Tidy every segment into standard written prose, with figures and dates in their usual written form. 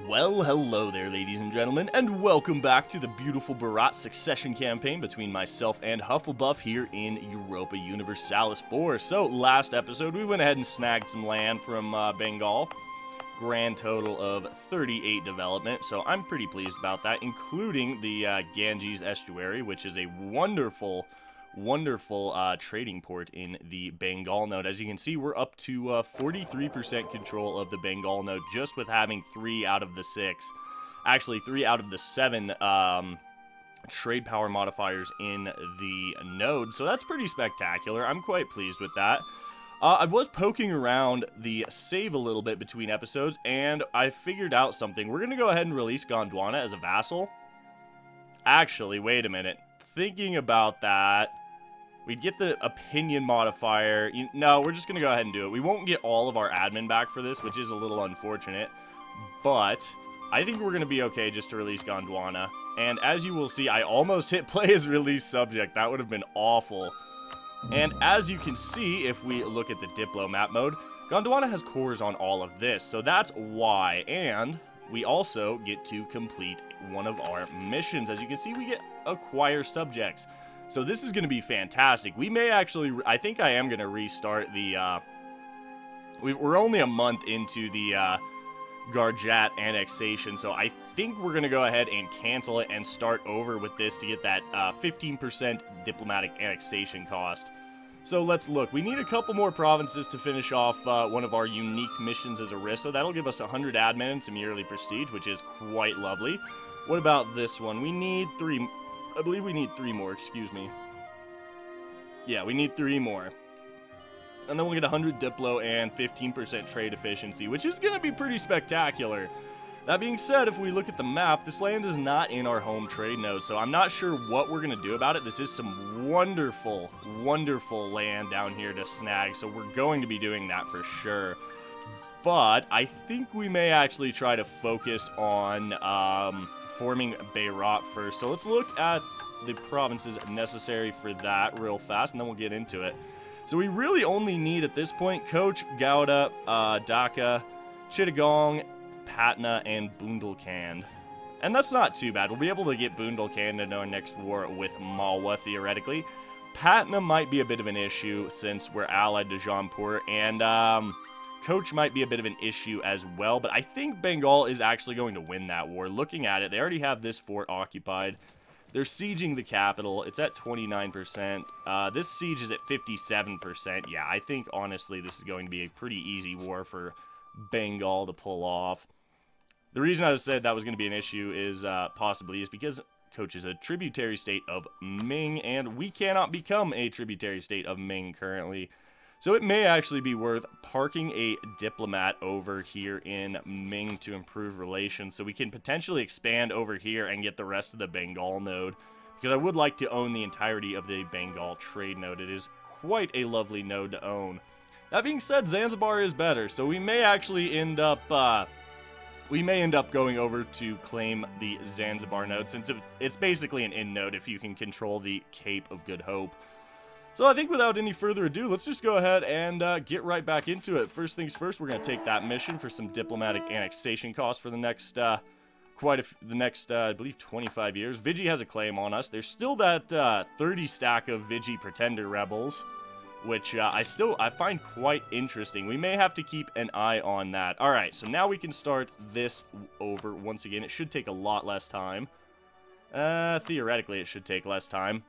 Well, hello there, ladies and gentlemen, and welcome back to the Beautiful Bharat succession campaign between myself and Hufflebuff here in Europa Universalis 4. So, last episode, we went ahead and snagged some land from Bengal. Grand total of 38 development, so I'm pretty pleased about that, including the Ganges Estuary, which is a wonderful trading port in the Bengal node. As you can see, we're up to 43% control of the Bengal node just with having 3 out of the 6. Actually, 3 out of the 7 trade power modifiers in the node, so that's pretty spectacular. I'm quite pleased with that. I was poking around the save a little bit between episodes, and I figured out something. We're going to go ahead and release Gondwana as a vassal. Actually, wait a minute. Thinking about that, we'd get the opinion modifier. No, we're just going to go ahead and do it. We won't get all of our admin back for this, which is a little unfortunate. But I think we're going to be okay just to release Gondwana. And as you will see, I almost hit play as release subject. That would have been awful. And as you can see, if we look at the Diplo map mode, Gondwana has cores on all of this. So that's why. And we also get to complete one of our missions. As you can see, we get acquire subjects. So this is going to be fantastic. We may actually, I think I am going to restart the, we're only a month into the Garjat annexation. So I think we're going to go ahead and cancel it and start over with this to get that 15% diplomatic annexation cost. So let's look. We need a couple more provinces to finish off one of our unique missions as a risk. So that'll give us 100 admin and some yearly prestige, which is quite lovely. What about this one? We need 3. I believe we need 3 more, excuse me. Yeah, we need 3 more. And then we'll get 100 Diplo and 15% trade efficiency, which is going to be pretty spectacular. That being said, if we look at the map, this land is not in our home trade node, so I'm not sure what we're going to do about it. This is some wonderful, wonderful land down here to snag, so we're going to be doing that for sure. But I think we may actually try to focus on forming Beirut first. So let's look at the provinces necessary for that real fast, and then we'll get into it. So we really only need, at this point, Koch, Gouda, Dhaka, Chittagong, Patna, and Bundelkhand. And that's not too bad. We'll be able to get Bundelkhand in our next war with Malwa, theoretically. Patna might be a bit of an issue since we're allied to Jaunpur, and Koch might be a bit of an issue as well, but I think Bengal is actually going to win that war. Looking at it, they already have this fort occupied. They're sieging the capital. It's at 29%. This siege is at 57%. Yeah, I think, honestly, this is going to be a pretty easy war for Bengal to pull off. The reason I said that was going to be an issue is possibly because Koch is a tributary state of Ming, and we cannot become a tributary state of Ming currently. So it may actually be worth parking a diplomat over here in Ming to improve relations, so we can potentially expand over here and get the rest of the Bengal node, because I would like to own the entirety of the Bengal trade node. It is quite a lovely node to own. That being said, Zanzibar is better, so we may actually end up going over to claim the Zanzibar node, since it's basically an in node if you can control the Cape of Good Hope. So I think without any further ado, let's just go ahead and get right back into it. First things first, we're going to take that mission for some diplomatic annexation costs for the next, I believe 25 years. Vigi has a claim on us. There's still that 30 stack of Vigi pretender rebels, which I find quite interesting. We may have to keep an eye on that. All right, so now we can start this over once again. It should take a lot less time. Theoretically, it should take less time.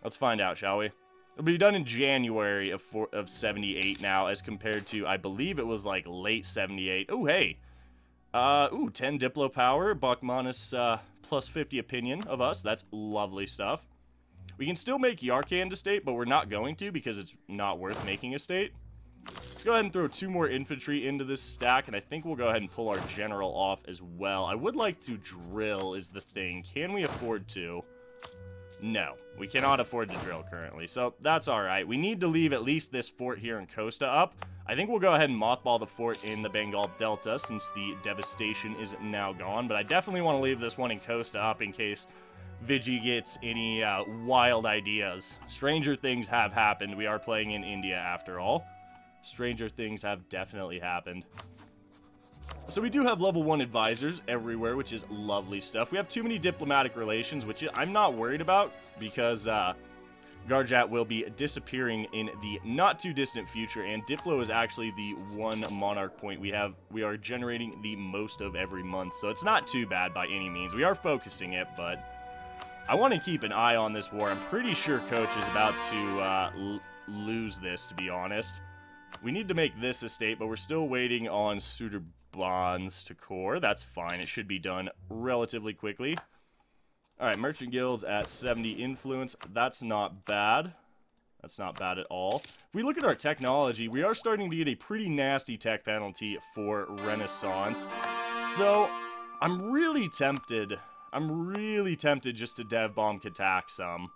Let's find out, shall we? It'll be done in January of 78 now, as compared to, I believe it was like late 78. Oh, hey. 10 Diplo power. Bachmanus plus 50 opinion of us. That's lovely stuff. We can still make Yarkand a state, but we're not going to because it's not worth making a state. Let's go ahead and throw 2 more infantry into this stack, and I think we'll go ahead and pull our general off as well. I would like to drill is the thing. Can we afford to? No, we cannot afford to drill currently, so that's alright. We need to leave at least this fort here in Costa up. I think we'll go ahead and mothball the fort in the Bengal Delta since the devastation is now gone, but I definitely want to leave this one in Costa up in case Vigi gets any wild ideas. Stranger things have happened. We are playing in India after all. Stranger things have definitely happened. So we do have level 1 advisors everywhere, which is lovely stuff. We have too many diplomatic relations, which I'm not worried about, because Garjat will be disappearing in the not-too-distant future, and Diplo is actually the one monarch point we are generating the most of every month, so it's not too bad by any means. We are focusing it, but I want to keep an eye on this war. I'm pretty sure Coach is about to lose this, to be honest. We need to make this a state, but we're still waiting on Suitor Bonds to core. That's fine. It should be done relatively quickly. Alright, Merchant Guilds at 70 influence. That's not bad. That's not bad at all. If we look at our technology, we are starting to get a pretty nasty tech penalty for Renaissance. So, I'm really tempted just to dev bomb Katak some.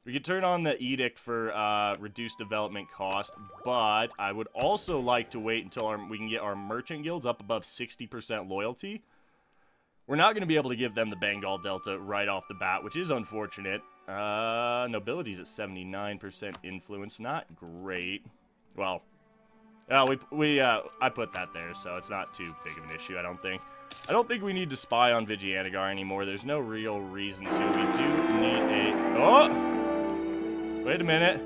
We could turn on the edict for reduced development cost, but I would also like to wait until we can get our merchant guilds up above 60% loyalty. We're not going to be able to give them the Bengal Delta right off the bat, which is unfortunate. Nobility's at 79% influence, not great. Well, I put that there, so it's not too big of an issue, I don't think. I don't think we need to spy on Vijayanagara anymore. There's no real reason to. We do need a... Oh! Wait a minute.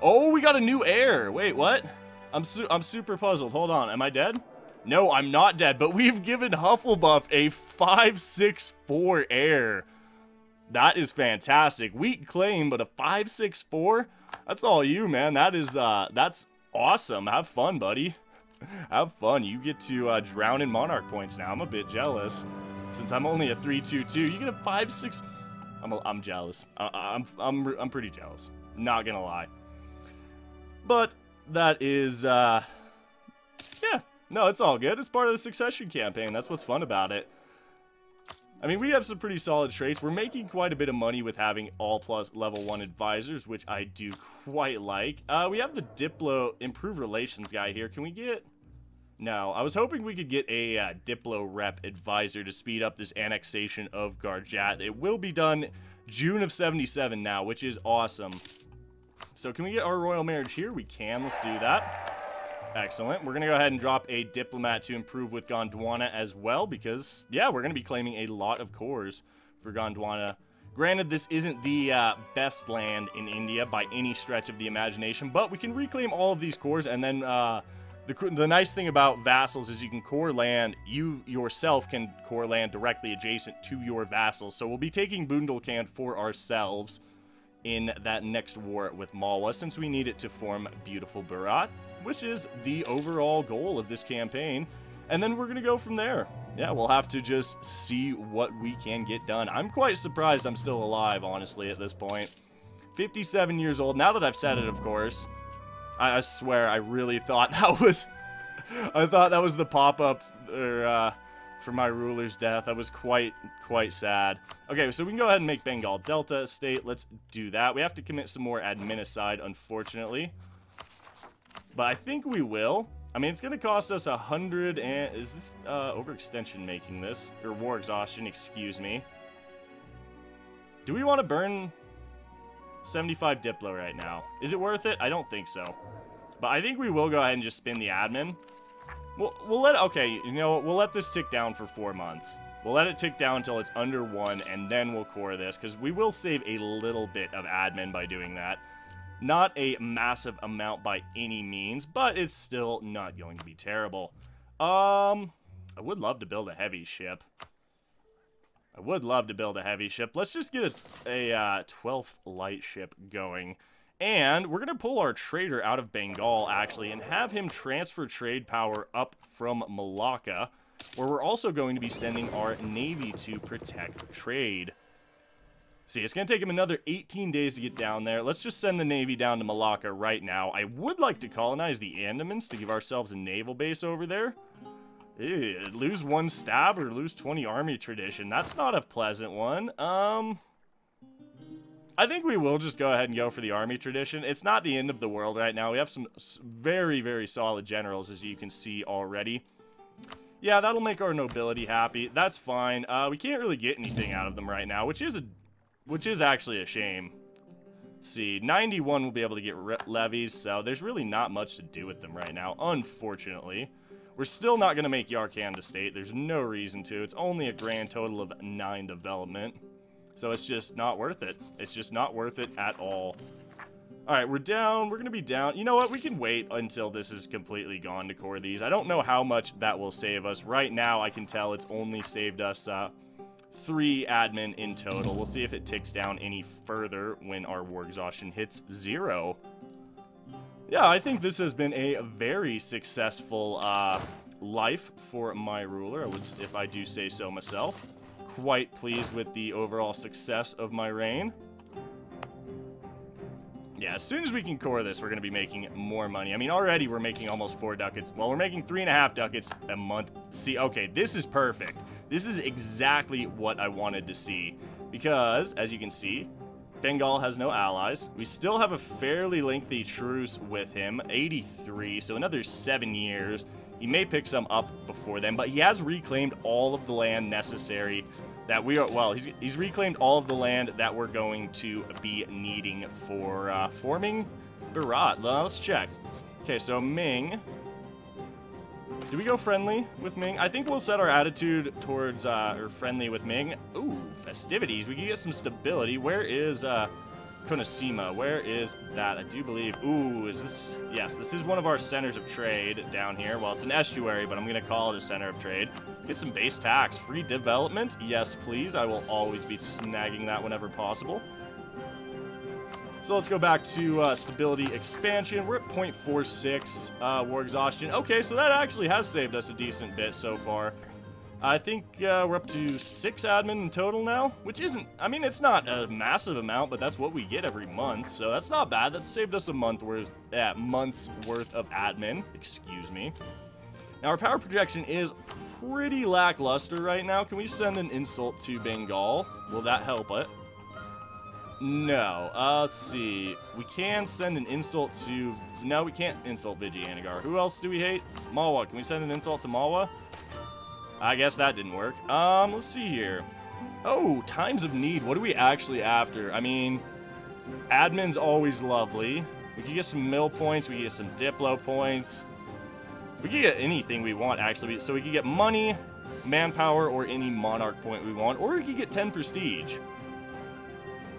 Oh, we got a new heir. Wait, what? I'm super puzzled. Hold on. Am I dead? No, I'm not dead, but we've given Hufflebuff a 564 heir. That is fantastic. Weak claim, but a 564? That's all you, man. That is, that's awesome. Have fun, buddy. Have fun. You get to drown in Monarch points now. I'm a bit jealous. Since I'm only a 322, you get a 5-6... I'm jealous. I'm pretty jealous. Not gonna lie. But that is, yeah. No, it's all good. It's part of the succession campaign. That's what's fun about it. I mean, we have some pretty solid traits. We're making quite a bit of money with having all plus level 1 advisors, which I do quite like. We have the Diplo Improve Relations guy here. Can we get... No, I was hoping we could get a Diplo rep advisor to speed up this annexation of Garjat. It will be done June of 77 now, which is awesome. So can we get our royal marriage here? We can. Let's do that. Excellent. We're going to go ahead and drop a diplomat to improve with Gondwana as well, because, yeah, we're going to be claiming a lot of cores for Gondwana. Granted, this isn't the best land in India by any stretch of the imagination, but we can reclaim all of these cores, and then... The nice thing about vassals is you can core land, you yourself can core land directly adjacent to your vassals. So we'll be taking Bundelkhand for ourselves in that next war with Malwa, since we need it to form Beautiful Bharat, which is the overall goal of this campaign. And then we're going to go from there. Yeah, we'll have to just see what we can get done. I'm quite surprised I'm still alive, honestly, at this point. 57 years old. Now that I've said it, of course... I swear, I really thought that was... I thought that was the pop-up for my ruler's death. I was quite sad. Okay, so we can go ahead and make Bengal Delta a state. Let's do that. We have to commit some more adminicide, unfortunately. But I think we will. I mean, it's going to cost us 100 and... Is this overextension making this? Or war exhaustion, excuse me. Do we want to burn... 75 Diplo right now. Is it worth it? I don't think so. But I think we will go ahead and just spin the admin. We'll let... Okay, you know what? We'll let this tick down for 4 months. We'll let it tick down until it's under 1, and then we'll core this, because we will save a little bit of admin by doing that. Not a massive amount by any means, but it's still not going to be terrible. I would love to build a heavy ship. I would love to build a heavy ship. Let's just get a 12th light ship going. And we're going to pull our trader out of Bengal, actually, and have him transfer trade power up from Malacca, where we're also going to be sending our navy to protect trade. See, it's going to take him another 18 days to get down there. Let's just send the navy down to Malacca right now. I would like to colonize the Andamans to give ourselves a naval base over there. Ew, lose 1 stab or lose 20 army tradition. That's not a pleasant one. I think we will just go ahead and go for the army tradition. It's not the end of the world right now. We have some very, very solid generals, as you can see already. Yeah, that'll make our nobility happy. That's fine. We can't really get anything out of them right now, which is actually a shame. Let's see, 91 will be able to get levies, so there's really not much to do with them right now, unfortunately. We're still not going to make Yarkand State. There's no reason to. It's only a grand total of 9 development. So it's just not worth it. It's just not worth it at all. Alright, we're down. We're going to be down. You know what? We can wait until this is completely gone to core these. I don't know how much that will save us. Right now, I can tell it's only saved us 3 admin in total. We'll see if it ticks down any further when our war exhaustion hits 0. Yeah, I think this has been a very successful life for my ruler, if I do say so myself. Quite pleased with the overall success of my reign. Yeah, as soon as we can core this, we're going to be making more money. I mean, already we're making almost 4 ducats. Well, we're making 3.5 ducats a month. See, okay, this is perfect. This is exactly what I wanted to see. Because, as you can see, Bengal has no allies. We still have a fairly lengthy truce with him, 83, so another 7 years. He may pick some up before then, but he has reclaimed all of the land necessary that we are, well, he's reclaimed all of the land that we're going to be needing for forming Bharat. Let's check. Okay, so Ming. Do we go friendly with Ming? I think we'll set our attitude towards, or friendly with Ming. Ooh, festivities. We can get some stability. Where is, Konosima? Where is that? I do believe, ooh, is this, yes, this is one of our centers of trade down here. Well, it's an estuary, but I'm going to call it a center of trade. Get some base tax. Free development? Yes, please. I will always be snagging that whenever possible. So let's go back to stability expansion. We're at 0.46 war exhaustion. Okay, so that actually has saved us a decent bit so far. I think we're up to 6 admin in total now, which isn't, I mean, it's not a massive amount, but that's what we get every month, so that's not bad. That's saved us a month's worth of admin, excuse me. Now, our power projection is pretty lackluster right now. Can we send an insult to Bengal? Will that help it? No. Let's see. We can send an insult to... No, we can't insult Vijayanagara. Who else do we hate? Malwa. Can we send an insult to Malwa? I guess that didn't work. Let's see here. Oh, times of need. What are we actually after? I mean, admin's always lovely. We could get some mill points. We could get some Diplo points. We could get anything we want, actually. So we could get money, manpower, or any monarch point we want. Or we could get 10 prestige.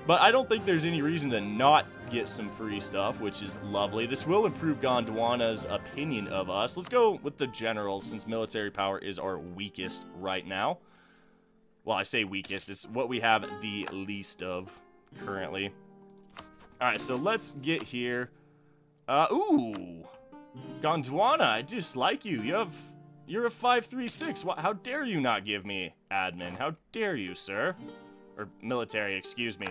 But I don't think there's any reason to not get some free stuff, which is lovely. This will improve Gondwana's opinion of us. Let's go with the generals, since military power is our weakest right now. Well, I say weakest. It's what we have the least of currently. Alright, so let's get here. Ooh. Gondwana, I dislike you. You're a 536. How dare you not give me admin? How dare you, sir? Or military, excuse me.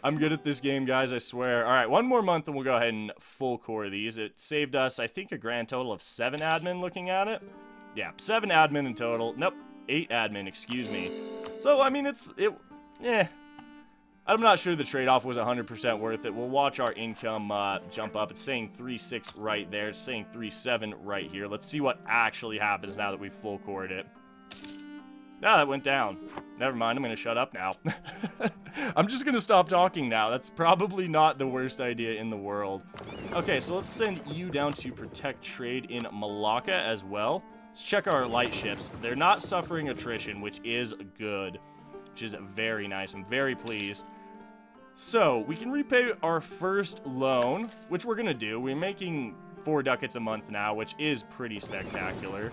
I'm good at this game, guys, I swear. All right, one more month and we'll go ahead and full core these. It saved us, I think, a grand total of 7 admin looking at it. Yeah, 7 admin in total. Nope, 8 admin, excuse me. So, I mean, I'm not sure the trade-off was 100% worth it. We'll watch our income jump up. It's saying 3.6 right there. It's saying 3.7 right here. Let's see what actually happens now that we've full cored it. No, that went down. Never mind, I'm going to shut up now. I'm just going to stop talking now. That's probably not the worst idea in the world. Okay, so let's send you down to protect trade in Malacca as well. Let's check our light ships. They're not suffering attrition, which is good. Which is very nice. I'm very pleased. So, we can repay our first loan, which we're going to do. We're making 4 ducats a month now, which is pretty spectacular.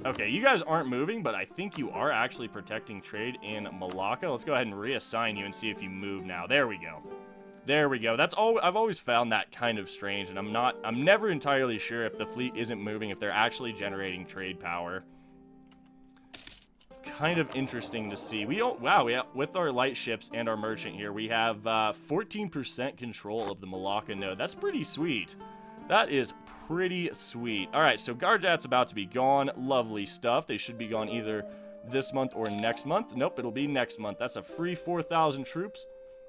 Okay, you guys aren't moving, but I think you are actually protecting trade in Malacca. Let's go ahead and reassign you and see if you move now. There we go. There we go. That's all. I've always found that kind of strange, and I'm never entirely sure if the fleet isn't moving, if they're actually generating trade power. Kind of interesting to see. With our light ships and our merchant here, we have 14% control of the Malacca node. That's pretty sweet. That is pretty sweet. All right, so Gardat's about to be gone. Lovely stuff. They should be gone either this month or next month. Nope, it'll be next month. That's a free 4,000 troops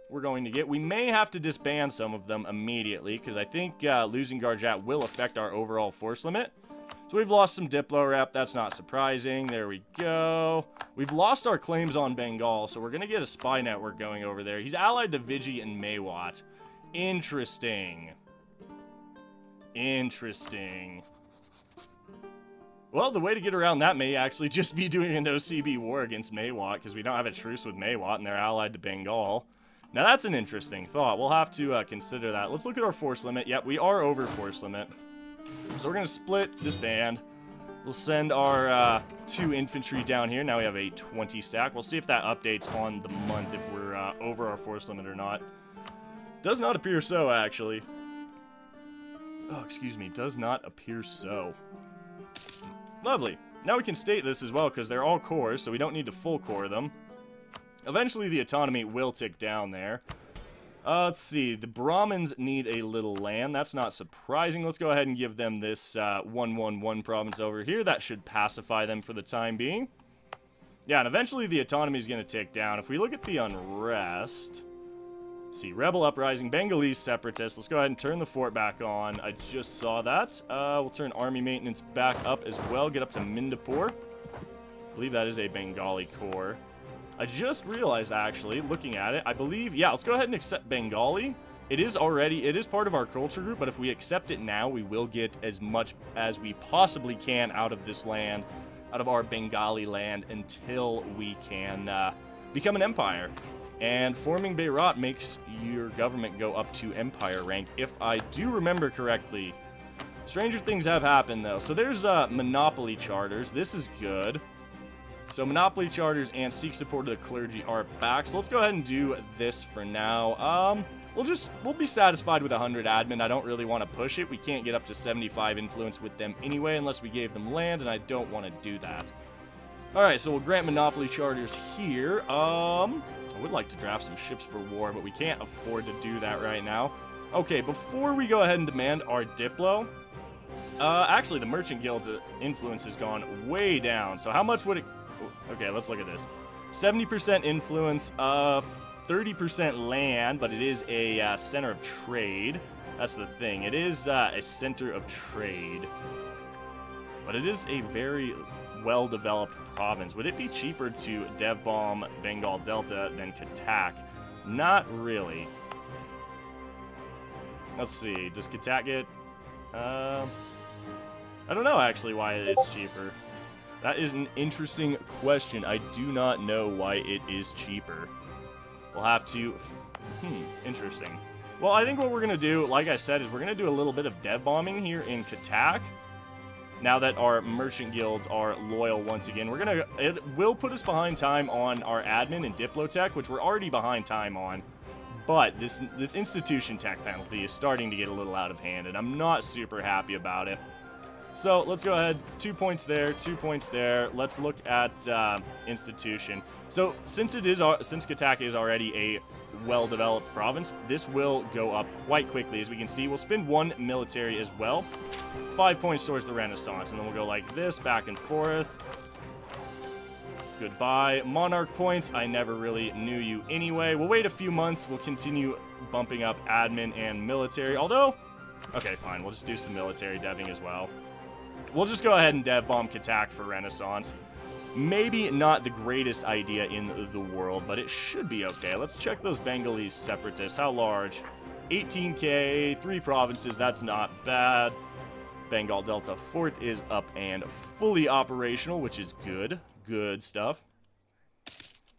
we're going to get. We may have to disband some of them immediately, because I think losing Gardat will affect our overall force limit. So we've lost some Diplo rep. That's not surprising. There we go. We've lost our claims on Bengal, so we're going to get a spy network going over there. He's allied to Viji and Mewat. Interesting. Interesting. Well, the way to get around that may actually just be doing a no-CB war against Maywat, because we don't have a truce with Maywat, and they're allied to Bengal. Now, that's an interesting thought. We'll have to consider that. Let's look at our force limit. Yep, we are over force limit. So we're going to split, disband. We'll send our 2 infantry down here. Now we have a 20 stack. We'll see if that updates on the month, if we're over our force limit or not. Does not appear so, actually. Oh, excuse me. Does not appear so. Lovely. Now we can state this as well, because they're all cores, so we don't need to full core them. Eventually, the autonomy will tick down there. Let's see. The Brahmins need a little land. That's not surprising. Let's go ahead and give them this 111 province over here. That should pacify them for the time being. Yeah, and eventually the autonomy is going to tick down. If we look at the unrest... See, rebel uprising, Bengalese separatists. Let's go ahead and turn the fort back on. I just saw that. We'll turn army maintenance back up as well. Get up to Mindapur. I believe that is a Bengali corps. I just realized, actually, looking at it, I believe, yeah, let's go ahead and accept Bengali. It is part of our culture group, but if we accept it now, we will get as much as we possibly can out of this land, out of our Bengali land, until we can become an empire. And forming Bharat makes your government go up to empire rank, if I do remember correctly. Stranger things have happened, though. So there's monopoly charters. This is good. So monopoly charters and seek support of the clergy are back. So let's go ahead and do this for now. We'll be satisfied with 100 admin. I don't really want to push it. We can't get up to 75 influence with them anyway, unless we gave them land, and I don't want to do that. Alright, so we'll grant monopoly charters here. I would like to draft some ships for war, but we can't afford to do that right now. Okay, before we go ahead and demand our Diplo, actually the Merchant Guild's influence has gone way down. So how much would it... Okay, let's look at this. 70% influence, 30% land, but it is a center of trade. That's the thing. It is a center of trade. But it is a very well-developed province. Would it be cheaper to dev bomb Bengal Delta than Katak? Not really. Let's see. Does Katak get... I don't know, actually, why it's cheaper. That is an interesting question. I do not know why it is cheaper. We'll have to... interesting. Well, I think what we're going to do, like I said, is we're going to do a little bit of dev bombing here in Katak. Now that our merchant guilds are loyal once again, it will put us behind time on our admin and Diplotech, which we're already behind time on. But this institution tech penalty is starting to get a little out of hand, and I'm not super happy about it. So let's go ahead. 2 points there, 2 points there. Let's look at institution. So since Katak is already a well-developed province, this will go up quite quickly. As we can see, we'll spend 1 military as well. 5 points towards the Renaissance, and then we'll go like this, back and forth. Goodbye. Monarch points, I never really knew you anyway. We'll wait a few months. We'll continue bumping up admin and military, although... Okay, fine. We'll just do some military deving as well. We'll just go ahead and dev bomb Katak for Renaissance. Maybe not the greatest idea in the world, but it should be okay. Let's check those Bengalese separatists. How large? 18k, 3 provinces, that's not bad. Bengal Delta Fort is up and fully operational, which is good. Good stuff.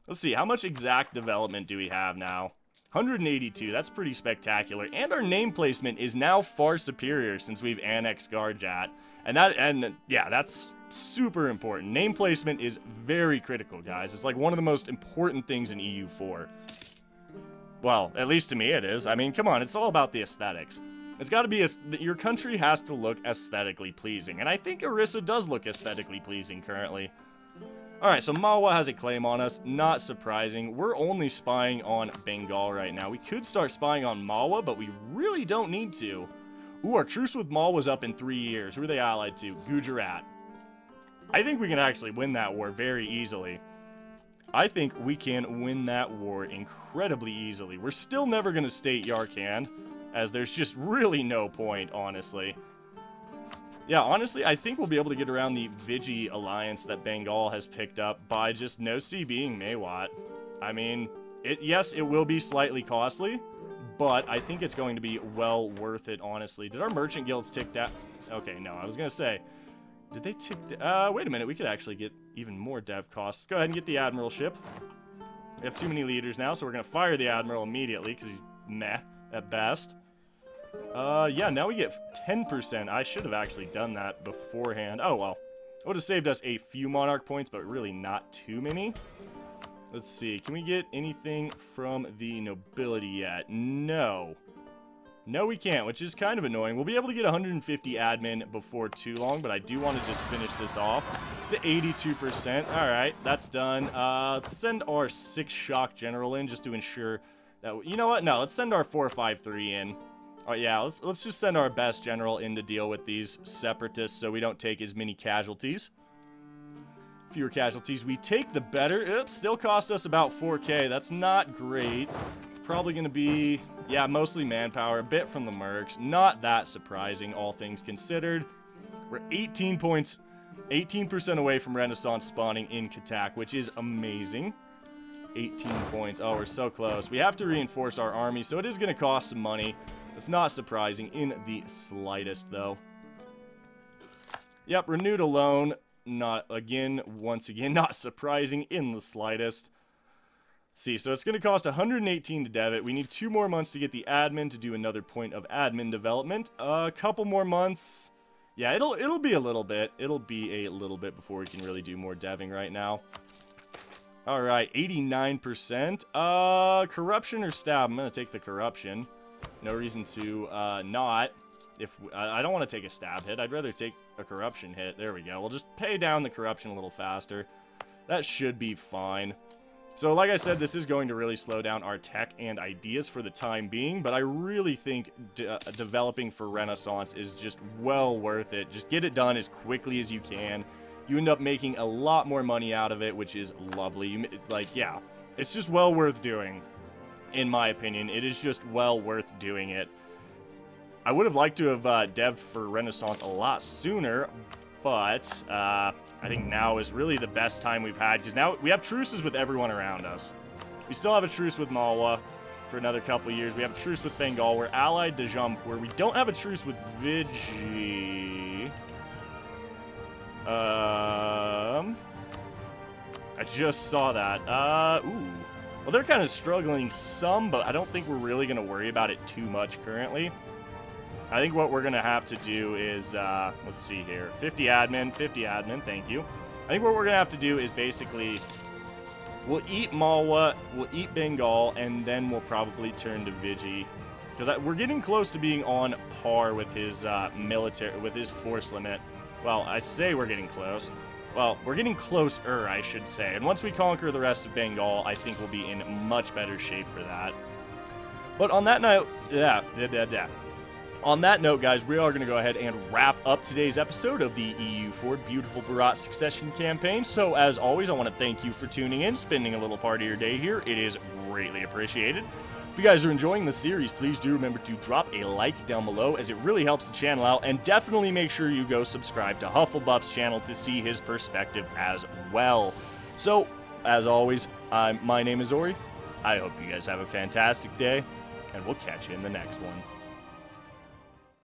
Let's see, how much exact development do we have now? 182, that's pretty spectacular. And our name placement is now far superior since we've annexed Garjat. And yeah, that's super important. Name placement is very critical, guys. It's like one of the most important things in EU4. Well, at least to me it is. I mean, come on, it's all about the aesthetics. It's got to be, your country has to look aesthetically pleasing. And I think Orissa does look aesthetically pleasing currently. Alright, so Malwa has a claim on us. Not surprising. We're only spying on Bengal right now. We could start spying on Malwa, but we really don't need to. Ooh, our truce with Malwa's up in 3 years. Who are they allied to? Gujarat. I think we can actually win that war very easily. I think we can win that war incredibly easily. We're still never going to state Yarkand, as there's just really no point, honestly. Yeah, honestly, I think we'll be able to get around the Vigi alliance that Bengal has picked up by just no-CBing Maywat. I mean, yes, it will be slightly costly, but I think it's going to be well worth it, honestly. Did our merchant guilds tick that? Okay, no, I was going to say, Did they tick... wait a minute. We could actually get even more dev costs. Go ahead and get the admiralship. We have too many leaders now, so we're going to fire the admiral immediately, because he's meh at best. Yeah, now we get 10%. I should have actually done that beforehand. Oh, well. It would have saved us a few monarch points, but really not too many. Let's see. Can we get anything from the nobility yet? No. No, we can't, which is kind of annoying. We'll be able to get 150 admin before too long, but I do want to just finish this off to 82%. All right, that's done. Let's send our 6 shock general in just to ensure that... You know what? No, let's send our 453 in. Oh, yeah, let's just send our best general in to deal with these separatists so we don't take as many casualties. Fewer casualties we take, the better. Oops, still cost us about 4K. That's not great. It's probably going to be, yeah, mostly manpower, a bit from the mercs. Not that surprising, all things considered. We're 18 points, 18% away from Renaissance spawning in Katak, which is amazing. 18 points. Oh, we're so close. We have to reinforce our army, so it is going to cost some money. It's not surprising in the slightest, though. Yep, renewed a loan. Not, once again, not surprising in the slightest. Let's see, so it's going to cost 118 to dev it. We need 2 more months to get the admin to do another point of admin development. A couple more months. Yeah, it'll be a little bit. It'll be a little bit before we can really do more deving right now. All right, 89%. Corruption or stab? I'm going to take the corruption. No reason to not. I don't want to take a stab hit. I'd rather take a corruption hit. There we go. We'll just pay down the corruption a little faster. That should be fine. So, like I said, this is going to really slow down our tech and ideas for the time being, but I really think developing for Renaissance is just well worth it. Just get it done as quickly as you can. You end up making a lot more money out of it, which is lovely. Yeah, it's just well worth doing. In my opinion, it is just well worth doing it. I would have liked to have dev'd for Renaissance a lot sooner, but I think now is really the best time we've had, because now we have truces with everyone around us. We still have a truce with Malwa for another couple years. We have a truce with Bengal. We're allied to Jampur. We don't have a truce with Vigi. I just saw that. Ooh. Well, they're kind of struggling some, but I don't think we're really going to worry about it too much currently. I think what we're going to have to do is, let's see here, 50 admin, thank you. I think what we're going to have to do is basically, we'll eat Malwa, we'll eat Bengal, and then we'll probably turn to Vigi. Because we're getting close to being on par with his with his force limit. Well, I say we're getting close. Well, we're getting closer, I should say. And once we conquer the rest of Bengal, I think we'll be in much better shape for that. But on that note, On that note, guys, we are going to go ahead and wrap up today's episode of the EU4 Beautiful Bharat Succession Campaign. So, as always, I want to thank you for tuning in, spending a little part of your day here. It is greatly appreciated. If you guys are enjoying the series, please do remember to drop a like down below, as it really helps the channel out, and definitely make sure you go subscribe to Hufflebuff's channel to see his perspective as well. So, as always, my name is Ori. I hope you guys have a fantastic day, and we'll catch you in the next one.